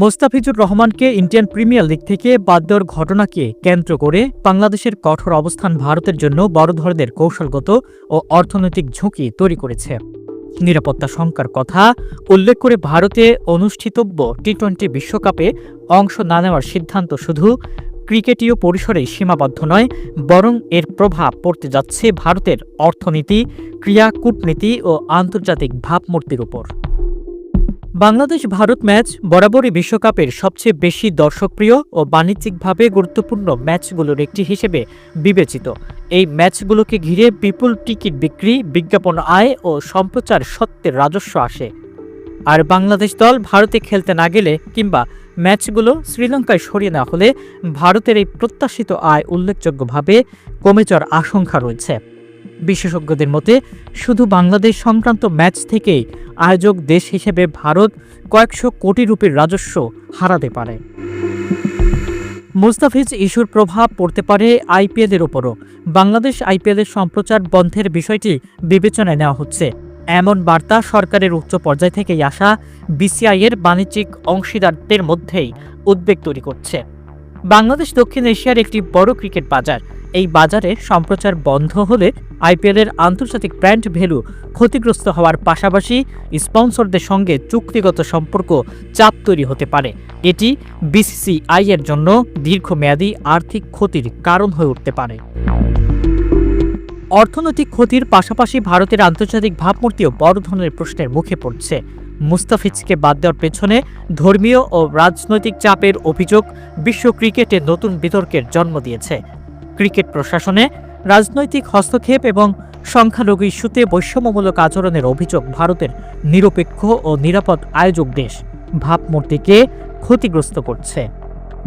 মোস্তাফিজুর রহমানকে Indian premier league থেকে বাদ দেওয়ার ঘটনাকে কেন্দ্র করে বাংলাদেশের কঠোর অবস্থান ভারতের জন্য বড় ধরনের কৌশলগত ও অর্থনৈতিক ঝুঁকি তৈরি করেছে। নিরাপত্তা শঙ্কার কথা উল্লেখ করে ভারতে অনুষ্ঠিতব্য টি-20 বিশ্বকাপে অংশ না নেওয়ার সিদ্ধান্ত শুধু ক্রিকেটীয় পরিসরেই সীমাবদ্ধ নয়, বরং এর প্রভাব পড়তে যাচ্ছে ভারতের অর্থনীতি, ক্রীড়া, কূটনীতি ও আন্তর্জাতিক ভাবমূর্তির উপর। বাংলাদেশ ভারত ম্যাচ বরাবরই বিশ্বকাপের সবচেয়ে বেশি দর্শকপ্রিয় ও বাণিজ্যিকভাবে গুরুত্বপূর্ণ ম্যাচগুলোর একটি হিসেবে বিবেচিত। এই ম্যাচগুলোকে ঘিরে বিপুল টিকিট বিক্রি, বিজ্ঞাপন আয় ও সম্প্রচার সত্ত্বের রাজস্ব আসে। আর বাংলাদেশ দল ভারতে খেলতে না গেলে কিংবা ম্যাচগুলো শ্রীলঙ্কায় সরিয়ে নেওয়া হলে ভারতের এই প্রত্যাশিত আয় উল্লেখযোগ্যভাবে কমে যাওয়ার আশঙ্কা রয়েছে। বিশেষজ্ঞদের মতে শুধু বাংলাদেশ সংক্রান্ত ম্যাচ থেকেই আয়োজক দেশ হিসেবে ভারত কয়েকশো কোটি রুপির রাজস্ব হারাতে পারে। মুস্তাফিজ ইস্যুর প্রভাব পড়তে পারে আইপিএলের ওপরও। বাংলাদেশ আইপিএলের সম্প্রচার বন্ধের বিষয়টি বিবেচনায় নেওয়া হচ্ছে, এমন বার্তা সরকারের উচ্চ পর্যায় থেকেই আসা বিসিআইয়ের বাণিজ্যিক অংশীদারদের মধ্যেই উদ্বেগ তৈরি করছে। বাংলাদেশ দক্ষিণ এশিয়ার একটি বড় ক্রিকেট বাজার। এই বাজারে সম্প্রচার বন্ধ হলে আইপিএলের আন্তর্জাতিক ব্র্যান্ড ভ্যালু ক্ষতিগ্রস্ত হওয়ার পাশাপাশি স্পন্সরদের সঙ্গে চুক্তিগত সম্পর্ক চাপ তৈরি হতে পারে। এটি বিসিসিআই এর জন্য দীর্ঘমেয়াদী আর্থিক ক্ষতির কারণ হয়ে উঠতে পারে। অর্থনৈতিক ক্ষতির পাশাপাশি ভারতের আন্তর্জাতিক ভাবমূর্তিও বড় ধরনের প্রশ্নের মুখে পড়ছে। মুস্তাফিজকে বাদ দেওয়ার পেছনে ধর্মীয় ও রাজনৈতিক চাপের অভিযোগ বিশ্ব ক্রিকেটে নতুন বিতর্কের জন্ম দিয়েছে। ক্রিকেট প্রশাসনে রাজনৈতিক হস্তক্ষেপ এবং সংখ্যালঘু ইস্যুতে বৈষম্যমূলক আচরণের অভিযোগ ভারতের নিরপেক্ষ ও নিরাপদ আয়োজক দেশ ভাবমূর্তিকে ক্ষতিগ্রস্ত করছে।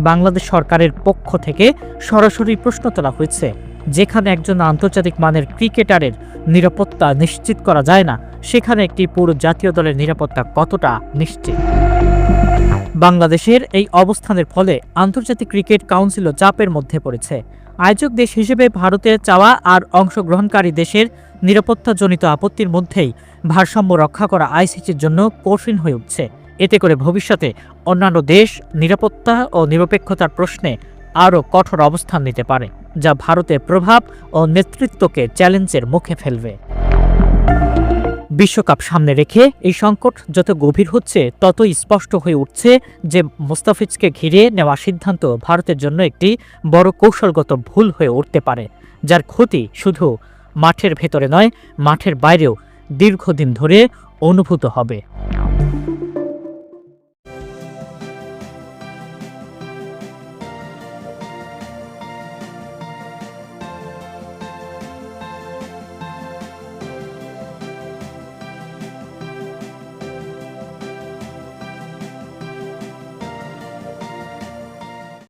বাংলাদেশ সরকারের পক্ষ থেকে সরাসরি প্রশ্ন তোলা হয়েছে, যেখানে একজন আন্তর্জাতিক মানের ক্রিকেটারের নিরাপত্তা নিশ্চিত করা যায় না, সেখানে একটি পুরো জাতীয় দলের নিরাপত্তা কতটা নিশ্চিত? বাংলাদেশের এই অবস্থানের ফলে আন্তর্জাতিক ক্রিকেট কাউন্সিলও চাপের মধ্যে পড়েছে। আয়োজক দেশ হিসেবে ভারতের চাওয়া আর অংশগ্রহণকারী দেশের নিরাপত্তাজনিত আপত্তির মধ্যেই ভারসাম্য রক্ষা করা আইসিসির জন্য কঠিন হয়ে উঠছে। এতে করে ভবিষ্যতে অন্যান্য দেশ নিরাপত্তা ও নিরপেক্ষতার প্রশ্নে আরও কঠোর অবস্থান নিতে পারে, যা ভারতের প্রভাব ও নেতৃত্বকে চ্যালেঞ্জের মুখে ফেলবে। বিশ্বকাপ সামনে রেখে এই সংকট যত গভীর হচ্ছে, ততই স্পষ্ট হয়ে উঠছে যে মুস্তাফিজকে ঘিরে নেওয়া সিদ্ধান্ত ভারতের জন্য একটি বড় কৌশলগত ভুল হয়ে উঠতে পারে, যার ক্ষতি শুধু মাঠের ভেতরে নয়, মাঠের বাইরেও দীর্ঘদিন ধরে অনুভূত হবে।